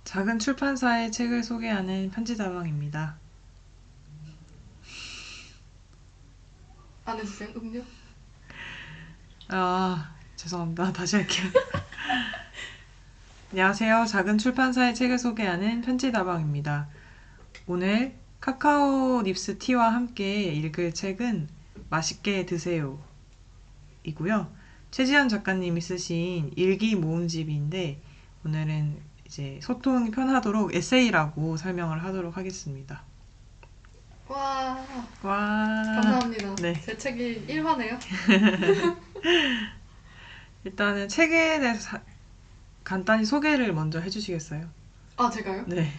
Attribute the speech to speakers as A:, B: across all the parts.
A: 작은 출판사의 책을 소개하는 편지다방입니다.
B: 안 해주세요? 음료?
A: 죄송합니다. 다시 할게요. 안녕하세요. 작은 출판사의 책을 소개하는 편지다방입니다. 오늘 카카오 닙스 티와 함께 읽을 책은 맛있게 드세요 이고요. 최지연 작가님이 쓰신 일기 모음집인데 오늘은 이제 소통이 편하도록 에세이라고 설명을 하도록 하겠습니다.
B: 와,
A: 와,
B: 감사합니다.
A: 네.
B: 제 책이 1화네요.
A: 일단은 책에 대해서 간단히 소개를 먼저 해주시겠어요?
B: 아, 제가요?
A: 네.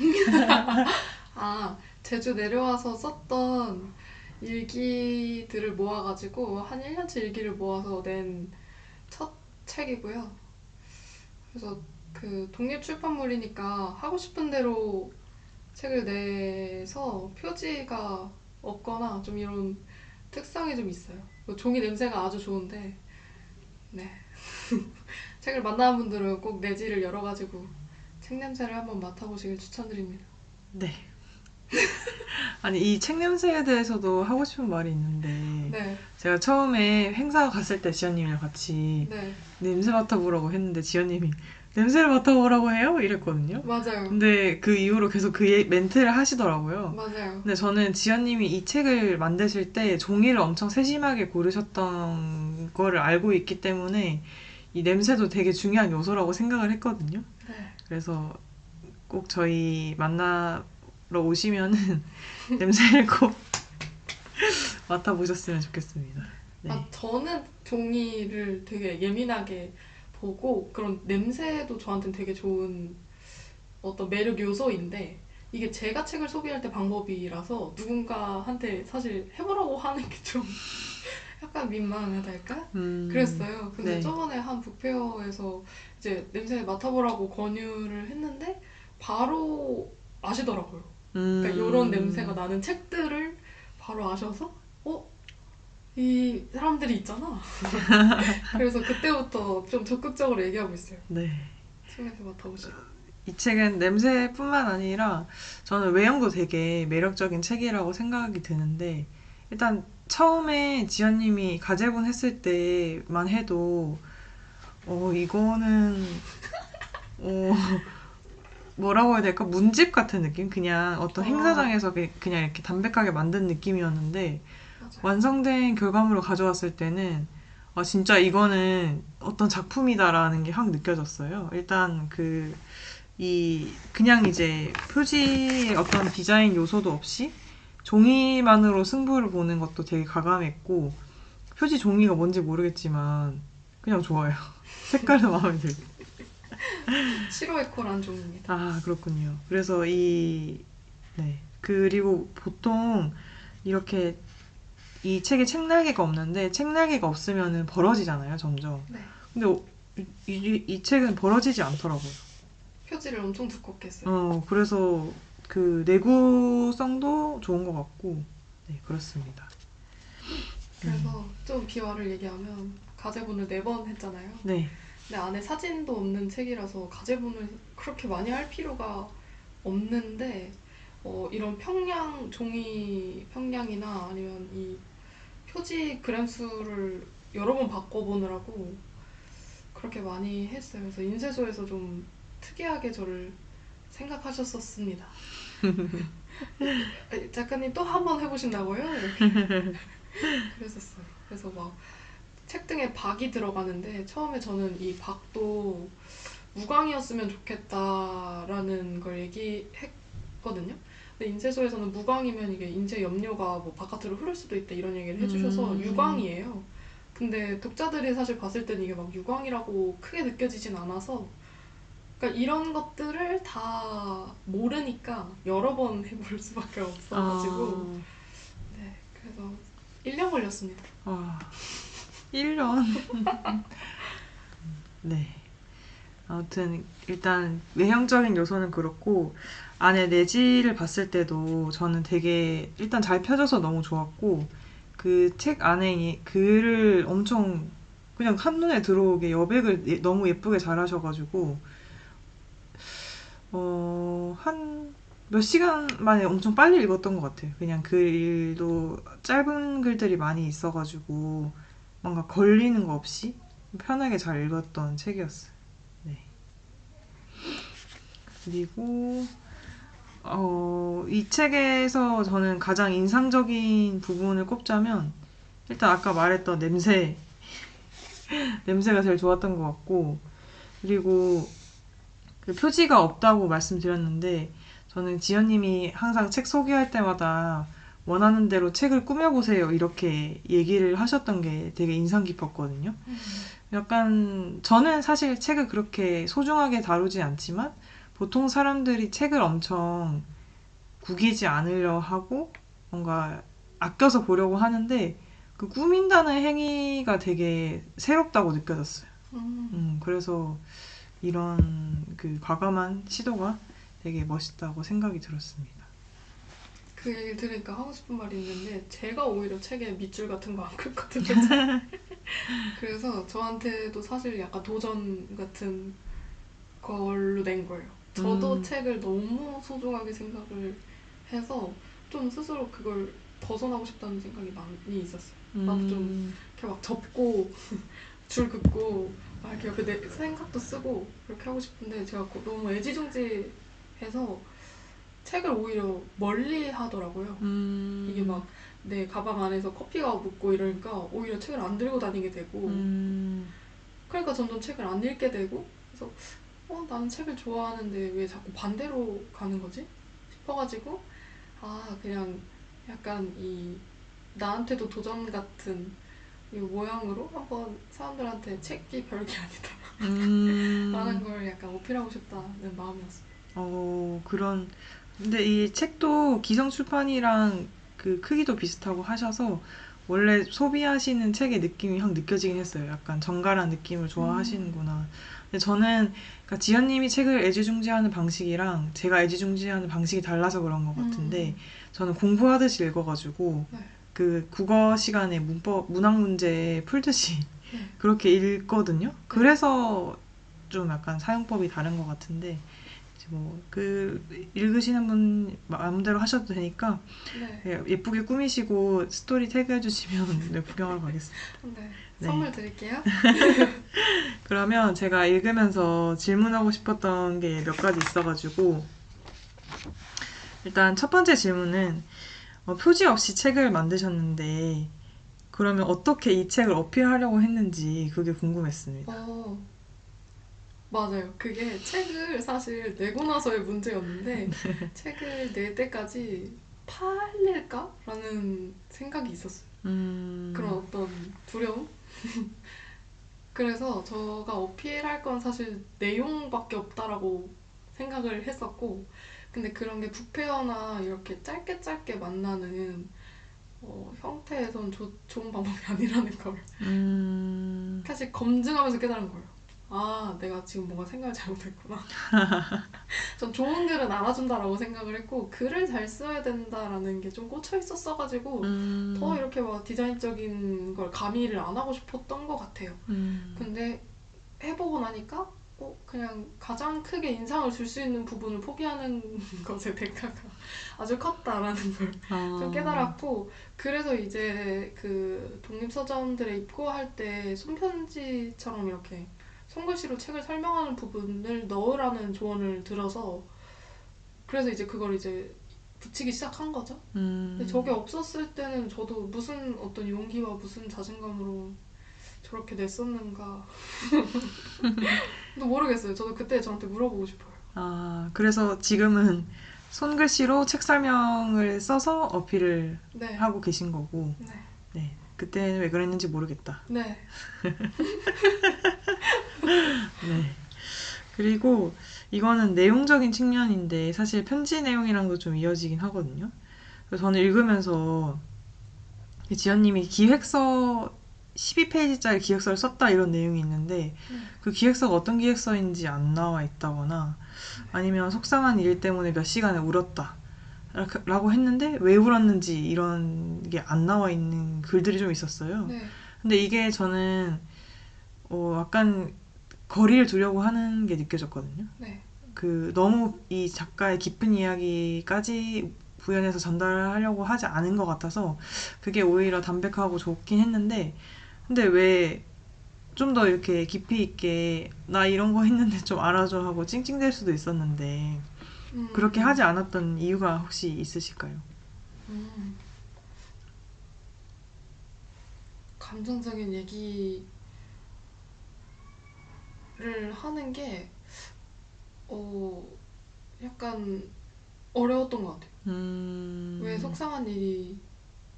B: 제주 내려와서 썼던 일기들을 모아가지고 한 1년치 일기를 모아서 낸 첫 책이고요. 그래서 그 독립출판물이니까 하고 싶은 대로 책을 내서 표지가 없거나 좀 이런 특성이 좀 있어요. 종이 냄새가 아주 좋은데, 네. 책을 만나는 분들은 꼭 내지를 열어가지고 책 냄새를 한번 맡아보시길 추천드립니다.
A: 네. 아니, 이 책 냄새에 대해서도 하고 싶은 말이 있는데,
B: 네,
A: 제가 처음에 행사 갔을 때 지연님이랑 같이
B: 네,
A: 냄새 맡아보라고 했는데, 지연님이 냄새를 맡아보라고 해요? 이랬거든요.
B: 맞아요.
A: 근데 그 이후로 계속 그 멘트를 하시더라고요.
B: 맞아요.
A: 근데 저는 지연님이 이 책을 만드실 때 종이를 엄청 세심하게 고르셨던 거를 알고 있기 때문에 이 냄새도 되게 중요한 요소라고 생각을 했거든요.
B: 네.
A: 그래서 꼭 저희 만나러 오시면은 냄새를 꼭 맡아보셨으면 좋겠습니다. 네.
B: 저는 종이를 되게 예민하게 보고 그런 냄새도 저한테는 되게 좋은 어떤 매력 요소인데 이게 제가 책을 소개할 때 방법이라서 누군가한테 사실 해보라고 하는 게 좀 약간 민망하달까? 그랬어요. 근데
A: 네.
B: 저번에 한 북페어에서 이제 냄새 맡아보라고 권유를 했는데 바로 아시더라고요. 그러니까 이런 냄새가 나는 책들을 바로 아셔서 이 사람들이 있잖아. 그래서 그때부터 좀 적극적으로 얘기하고 있어요.
A: 네.
B: 책 냄새 맡아보시고.
A: 이 책은 냄새뿐만 아니라 저는 외형도 되게 매력적인 책이라고 생각이 드는데 일단 처음에 지연님이 가제분 했을 때만 해도 이거는 어, 뭐라고 해야 될까? 문집 같은 느낌? 그냥 어떤 행사장에서 그냥 이렇게 담백하게 만든 느낌이었는데
B: 맞아요.
A: 완성된 결과물을 가져왔을 때는 진짜 이거는 어떤 작품이다라는 게 확 느껴졌어요. 일단 그냥 이제 표지에 어떤 디자인 요소도 없이 종이만으로 승부를 보는 것도 되게 가감했고 표지 종이가 뭔지 모르겠지만 그냥 좋아요. 색깔도 마음에 들고.
B: 시로에코란 종입니다.
A: 그렇군요. 그래서 네. 그리고 보통 이렇게 이 책에 책날개가 없는데 책날개가 없으면은 벌어지잖아요, 점점.
B: 네.
A: 근데 이 책은 벌어지지 않더라고요.
B: 표지를 엄청 두껍게 했어요.
A: 그래서 그 내구성도 좋은 것 같고, 네, 그렇습니다.
B: 그래서 좀 비화를 얘기하면 가제분을 4번 했잖아요.
A: 네.
B: 근데 안에 사진도 없는 책이라서 가제분을 그렇게 많이 할 필요가 없는데 이런 종이 평량이나 아니면 이 표지 그램수를 여러 번 바꿔보느라고 그렇게 많이 했어요. 그래서 인쇄소에서 좀 특이하게 저를 생각하셨었습니다. 작가님 또 한 번 해보신다고요? 이렇게 그랬었어요. 그래서 막 책 등에 박이 들어가는데 처음에 저는 이 박도 무광이었으면 좋겠다라는 걸 얘기했거든요. 근데 인쇄소에서는 무광이면 이게 인쇄 염료가 뭐 바깥으로 흐를 수도 있다 이런 얘기를 해주셔서 유광이에요. 근데 독자들이 사실 봤을 때는 이게 막 유광이라고 크게 느껴지진 않아서 그러니까 이런 것들을 다 모르니까 여러 번 해볼 수밖에 없어가지고 네, 그래서 1년 걸렸습니다.
A: 1년. 네. 아무튼 일단 외형적인 요소는 그렇고 안에 내지를 봤을 때도 저는 되게 일단 잘 펴져서 너무 좋았고 그 책 안에 글을 엄청 그냥 한눈에 들어오게 여백을 너무 예쁘게 잘 하셔가지고 한 몇 시간 만에 엄청 빨리 읽었던 것 같아요. 그냥 글도 짧은 글들이 많이 있어가지고 뭔가 걸리는 거 없이 편하게 잘 읽었던 책이었어요. 네. 그리고 이 책에서 저는 가장 인상적인 부분을 꼽자면 일단 아까 말했던 냄새가 제일 좋았던 것 같고 그리고 그 표지가 없다고 말씀드렸는데 저는 지연님이 항상 책 소개할 때마다 원하는 대로 책을 꾸며보세요 이렇게 얘기를 하셨던 게 되게 인상 깊었거든요. 약간 저는 사실 책을 그렇게 소중하게 다루지 않지만 보통 사람들이 책을 엄청 구기지 않으려 하고 뭔가 아껴서 보려고 하는데 그 꾸민다는 행위가 되게 새롭다고 느껴졌어요. 그래서 이런 그 과감한 시도가 되게 멋있다고 생각이 들었습니다.
B: 그 얘기를 들으니까 하고 싶은 말이 있는데 제가 오히려 책에 밑줄 같은 거 안 긋거든요. 그래서 저한테도 사실 약간 도전 같은 걸로 낸 거예요. 저도
A: 음,
B: 책을 너무 소중하게 생각을 해서 좀 스스로 그걸 벗어나고 싶다는 생각이 많이 있었어요. 나도 좀
A: 음,
B: 이렇게 막 접고 줄 긋고 막 이렇게 옆에 내 생각도 쓰고 그렇게 하고 싶은데 제가 너무 애지중지해서 책을 오히려 멀리 하더라고요. 이게
A: 음,
B: 막 내 가방 안에서 커피가 묻고 이러니까 오히려 책을 안 들고 다니게 되고
A: 음,
B: 그러니까 점점 책을 안 읽게 되고 그래서 나는 책을 좋아하는데 왜 자꾸 반대로 가는 거지? 싶어가지고 그냥 약간 이 나한테도 도전 같은 이 모양으로 한번 사람들한테 책이 별게 아니다 라는
A: 음,
B: 걸 약간 어필하고 싶다는 마음이었어요.
A: 그런, 근데 이 책도 기성출판이랑 그 크기도 비슷하고 하셔서 원래 소비하시는 책의 느낌이 확 느껴지긴 했어요. 약간 정갈한 느낌을 좋아하시는구나. 근데 저는 그러니까 지연님이 책을 애지중지하는 방식이랑 제가 애지중지하는 방식이 달라서 그런 것 같은데 저는 공부하듯이 읽어가지고
B: 네,
A: 그 국어 시간에 문학 문제 풀듯이
B: 네,
A: 그렇게 읽거든요.
B: 네,
A: 그래서 좀 약간 사용법이 다른 것 같은데 뭐 그 읽으시는 분 마음대로 하셔도 되니까
B: 네,
A: 예쁘게 꾸미시고 스토리 태그 해주시면 네, 구경하러 가겠습니다.
B: 네.
A: 네.
B: 선물 드릴게요.
A: 그러면 제가 읽으면서 질문하고 싶었던 게 몇 가지 있어가지고 일단 첫 번째 질문은 표지 없이 책을 만드셨는데 그러면 어떻게 이 책을 어필하려고 했는지 그게 궁금했습니다.
B: 어, 맞아요. 그게 책을 사실 내고 나서의 문제였는데 책을 낼 때까지 팔릴까? 라는 생각이 있었어요. 그런
A: 음,
B: 어떤 두려움? 그래서 제가 어필할 건 사실 내용밖에 없다라고 생각을 했었고, 근데 그런 게 부페어나 이렇게 짧게 짧게 만나는 형태에선 좋은 방법이 아니라는 걸
A: 음,
B: 사실 검증하면서 깨달은 거예요. 내가 지금 뭔가 생각을 잘못했구나. 전 좋은 글은 알아준다라고 생각을 했고, 글을 잘 써야 된다라는 게 좀 꽂혀 있었어가지고, 더
A: 음,
B: 이렇게 막 디자인적인 걸 가미를 안 하고 싶었던 것 같아요.
A: 음,
B: 근데 해보고 나니까 그냥 가장 크게 인상을 줄 수 있는 부분을 포기하는 것의 대가가 아주 컸다라는 걸 좀
A: 아,
B: 깨달았고 그래서 이제 그 독립서점들에 입고할 때 손편지처럼 이렇게 손글씨로 책을 설명하는 부분을 넣으라는 조언을 들어서 그래서 이제 그걸 이제 붙이기 시작한 거죠. 근데 저게
A: 음,
B: 없었을 때는 저도 무슨 어떤 용기와 무슨 자신감으로 저렇게 냈었는가 근데 모르겠어요. 저도 그때 저한테 물어보고 싶어요.
A: 그래서 지금은 손글씨로 책 설명을 써서 어필을
B: 네,
A: 하고 계신 거고,
B: 네,
A: 네. 그때는 왜 그랬는지 모르겠다.
B: 네,
A: 네. 그리고 이거는 내용적인 측면인데 사실 편지 내용이랑도 좀 이어지긴 하거든요. 그래서 저는 읽으면서 지연님이 기획서 12페이지짜리 기획서를 썼다 이런 내용이 있는데
B: 네,
A: 그 기획서가 어떤 기획서인지 안 나와 있다거나 아니면 속상한 일 때문에 몇 시간을 울었다 라고 했는데 왜 울었는지 이런 게 안 나와 있는 글들이 좀 있었어요.
B: 네,
A: 근데 이게 저는 약간 거리를 두려고 하는 게 느껴졌거든요.
B: 네.
A: 그 너무 이 작가의 깊은 이야기까지 구현해서 전달하려고 하지 않은 것 같아서 그게 오히려 담백하고 좋긴 했는데 근데 왜 좀 더 이렇게 깊이 있게 나 이런 거 했는데 좀 알아줘 하고 찡찡댈 수도 있었는데 그렇게 하지
B: 음,
A: 않았던 이유가 혹시 있으실까요?
B: 음. 감정적인 얘기를 하는 게, 어, 약간 어려웠던 것 같아요. 왜
A: 음,
B: 속상한 일이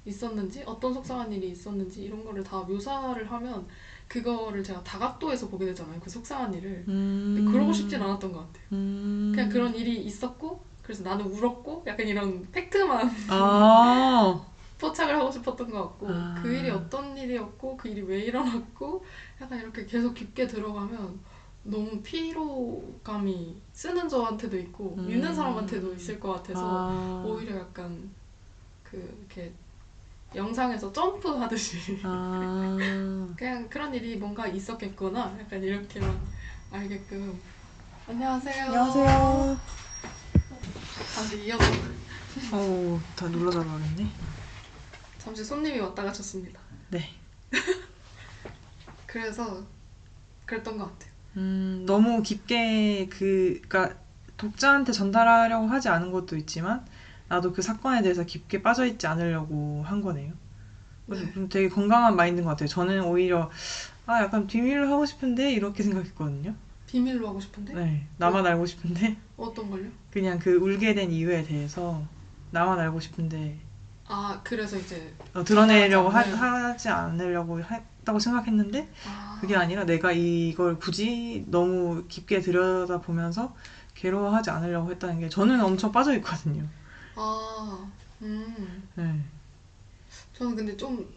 B: 있었는지, 어떤 속상한 일이 있었는지, 이런 거를 다 묘사를 하면, 그거를 제가 다각도에서 보게 되잖아요. 그 속상한 일을. 근데 그러고 싶진
A: 음,
B: 않았던 것 같아요. 그냥
A: 음,
B: 그런 일이 있었고, 그래서 나는 울었고, 약간 이런 팩트만
A: 아,
B: 포착을 하고 싶었던 것 같고, 그 일이
A: 아,
B: 어떤 일이었고, 그 일이 왜 일어났고, 약간 이렇게 계속 깊게 들어가면 너무 피로감이 쓰는 저한테도 있고, 읽는 사람한테도
A: 음,
B: 있을 것 같아서,
A: 아,
B: 오히려 약간 이렇게 영상에서 점프하듯이
A: 아,
B: 그냥 그런 일이 뭔가 있었겠구나. 약간 이렇게만 알게끔. 안녕하세요.
A: 안녕하세요.
B: 다시 이어서.
A: 어우, 다 눌러 잡아야겠네.
B: 잠시 손님이 왔다 가셨습니다.
A: 네.
B: 그래서 그랬던 것 같아요.
A: 너무 깊게 그니까 독자한테 전달하려고 하지 않은 것도 있지만 나도 그 사건에 대해서 깊게 빠져있지 않으려고 한 거네요. 그래서
B: 네.
A: 되게 건강한 마인드인 것 같아요. 저는 오히려 아 약간 비밀로 하고 싶은데 이렇게 생각했거든요.
B: 비밀로 하고 싶은데?
A: 네, 나만
B: 어,
A: 알고 싶은데
B: 어떤 걸요?
A: 그냥 그 울게 된 이유에 대해서 나만 알고 싶은데
B: 아, 그래서 이제 전달하지
A: 드러내려고
B: 않는.
A: 하지 않으려고 했다고 생각했는데 그게
B: 아,
A: 아니라 내가 이걸 굳이 너무 깊게 들여다보면서 괴로워하지 않으려고 했다는 게 저는 엄청 빠져 있거든요.
B: 아,
A: 네.
B: 저는 근데 좀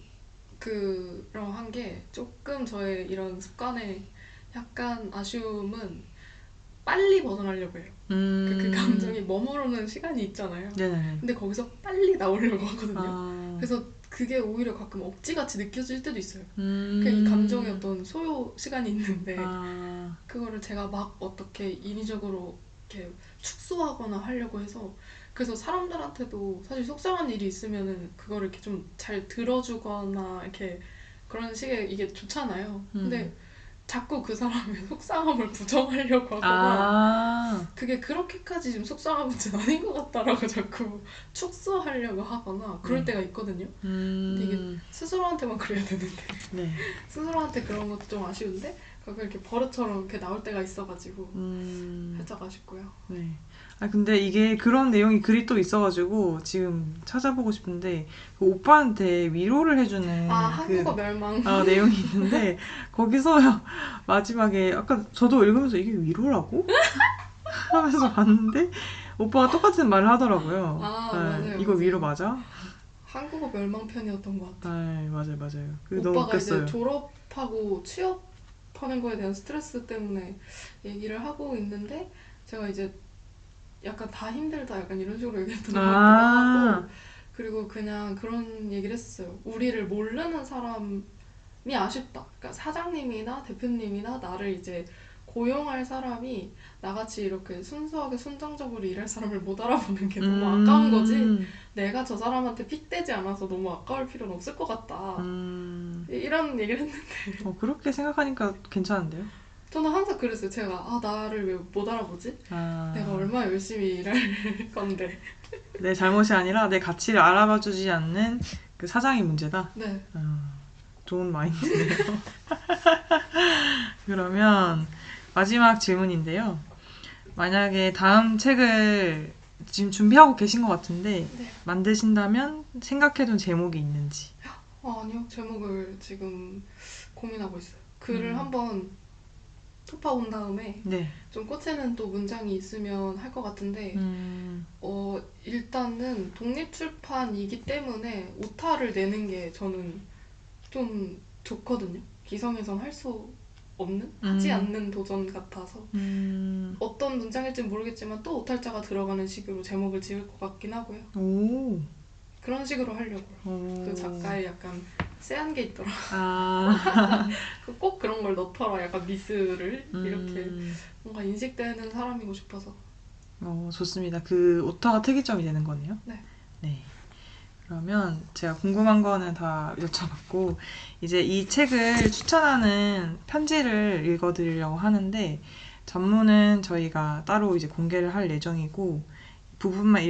B: 그러한 게 조금 저의 이런 습관에 약간 아쉬움은 빨리 벗어나려고 해요. 그
A: 음,
B: 감정이 머무르는 시간이 있잖아요.
A: 네네네.
B: 근데 거기서 빨리 나오려고 하거든요.
A: 아,
B: 그래서 그게 오히려 가끔 억지같이 느껴질 때도 있어요. 그냥 이 감정의
A: 음,
B: 어떤 소요 시간이 있는데
A: 아,
B: 그거를 제가 막 어떻게 인위적으로 이렇게 축소하거나 하려고 해서 그래서 사람들한테도 사실 속상한 일이 있으면은 그거를 이렇게 좀 잘 들어주거나 이렇게 그런 식의 이게 좋잖아요.
A: 음,
B: 근데 자꾸 그 사람의 속상함을 부정하려고 하거나
A: 아,
B: 그게 그렇게까지 좀 속상한 문제는 아닌 것 같다라고 자꾸 축소하려고 하거나 그럴
A: 네.
B: 때가 있거든요. 근데 이게
A: 음,
B: 스스로한테만 그래야 되는데
A: 네.
B: 스스로한테 그런 것도 좀 아쉬운데 가끔 이렇게 버릇처럼 이렇게 나올 때가 있어가지고
A: 음,
B: 살짝 아쉽고요.
A: 네. 아, 근데 이게 그런 내용이 글이 또 있어가지고 지금 찾아보고 싶은데 그 오빠한테 위로를
B: 아,
A: 해주는
B: 한국어 멸망.
A: 내용이 있는데 거기서 마지막에 아까 저도 읽으면서 이게 위로라고? 하면서 봤는데 오빠가 똑같은 말을 하더라고요.
B: 아,
A: 네,
B: 맞아요,
A: 이거 위로
B: 맞아요.
A: 맞아?
B: 한국어 멸망 편이었던 것 같아요.
A: 네, 맞아요, 맞아요. 그게 너무
B: 오빠가 이제
A: 웃겼어요.
B: 졸업하고 취업하는 거에 대한 스트레스 때문에 얘기를 하고 있는데 제가 이제 약간 다 힘들다 약간 이런 식으로 얘기했던 것 같기도
A: 아,
B: 하고 그리고 그냥 그런 얘기를 했었어요. 우리를 모르는 사람이 아쉽다. 그러니까 사장님이나 대표님이나 나를 이제 고용할 사람이 나같이 이렇게 순수하게 순정적으로 일할 사람을 못 알아보는 게 너무 아까운 거지.
A: 음,
B: 내가 저 사람한테 픽되지 않아서 너무 아까울 필요는 없을 것 같다.
A: 음.
B: 이런 얘기를 했는데
A: 그렇게 생각하니까 괜찮은데요?
B: 저는 항상 그랬어요. 제가 나를 왜 못 알아보지? 내가
A: 아,
B: 얼마나 열심히 일할 건데.
A: 내 잘못이 아니라 내 가치를 알아봐 주지 않는 그 사장이 문제다.
B: 네.
A: 좋은 마인드네요. 그러면 마지막 질문인데요. 만약에 다음 책을 지금 준비하고 계신 것 같은데
B: 네.
A: 만드신다면 생각해둔 제목이 있는지.
B: 아니요. 제목을 지금 고민하고 있어요. 글을
A: 음,
B: 한번 톱파온 다음에
A: 네.
B: 좀 꽂히는 또 문장이 있으면 할 것 같은데,
A: 음,
B: 일단은 독립출판이기 때문에 오타를 내는 게 저는 좀 좋거든요. 기성에선 할 수 없는? 하지
A: 음,
B: 않는 도전 같아서.
A: 음,
B: 어떤 문장일지 모르겠지만 또 오탈자가 들어가는 식으로 제목을 지을 것 같긴 하고요.
A: 오,
B: 그런 식으로 하려고요. 그
A: 오,
B: 작가의 약간 쎄한 게 있더라.
A: 아,
B: 꼭 그런 걸 넣더라. 약간 미스를 이렇게
A: 음,
B: 뭔가 인식되는 사람이고 싶어서.
A: 좋습니다. 그 오타가 특이점이 되는 거네요.
B: 네.
A: 네. 그러면 제가 궁금한 거는 다 여쭤봤고, 이제 이 책을 추천하는 편지를 읽어드리려고 하는데, 전문은 저희가 따로 이제 공개를 할 예정이고, 부분만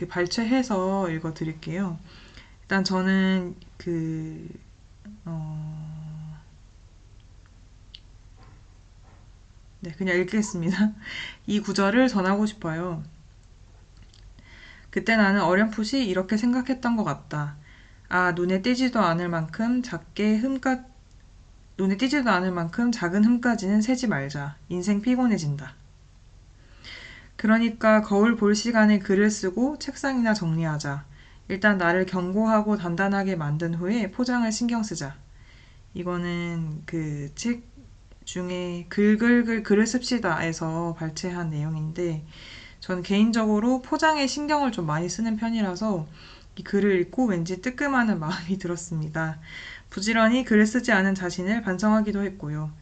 A: 발췌해서 읽어드릴게요. 일단 저는 네, 그냥 읽겠습니다. 이 구절을 전하고 싶어요. 그때 나는 어렴풋이 이렇게 생각했던 것 같다. 아, 눈에 띄지도 않을 만큼 작은 흠까지는 세지 말자. 인생 피곤해진다. 그러니까 거울 볼 시간에 글을 쓰고 책상이나 정리하자. 일단 나를 견고하고 단단하게 만든 후에 포장을 신경 쓰자. 이거는 그 책 중에 글을 씁시다에서 발췌한 내용인데, 저는 개인적으로 포장에 신경을 좀 많이 쓰는 편이라서 이 글을 읽고 왠지 뜨끔하는 마음이 들었습니다. 부지런히 글을 쓰지 않은 자신을 반성하기도 했고요.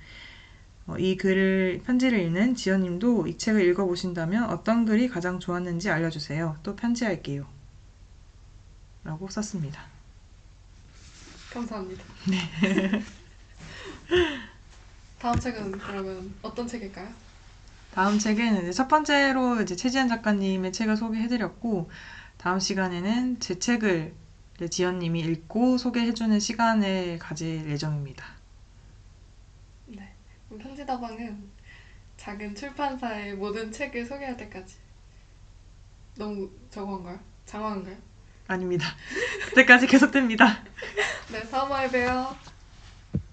A: 편지를 읽는 지연님도 이 책을 읽어보신다면 어떤 글이 가장 좋았는지 알려주세요. 또 편지할게요. 라고 썼습니다.
B: 감사합니다. 다음 책은 그러면 어떤 책일까요?
A: 다음 책은 이제 첫 번째로 이제 최지연 작가님의 책을 소개해드렸고, 다음 시간에는 제 책을 이제 지연님이 읽고 소개해주는 시간을 가질 예정입니다.
B: 네. 그럼 편지다방은 작은 출판사의 모든 책을 소개할 때까지. 너무 저거한가요? 장황한가요?
A: 아닙니다. 그때까지 계속됩니다.
B: 네, 다음 화에 봬요.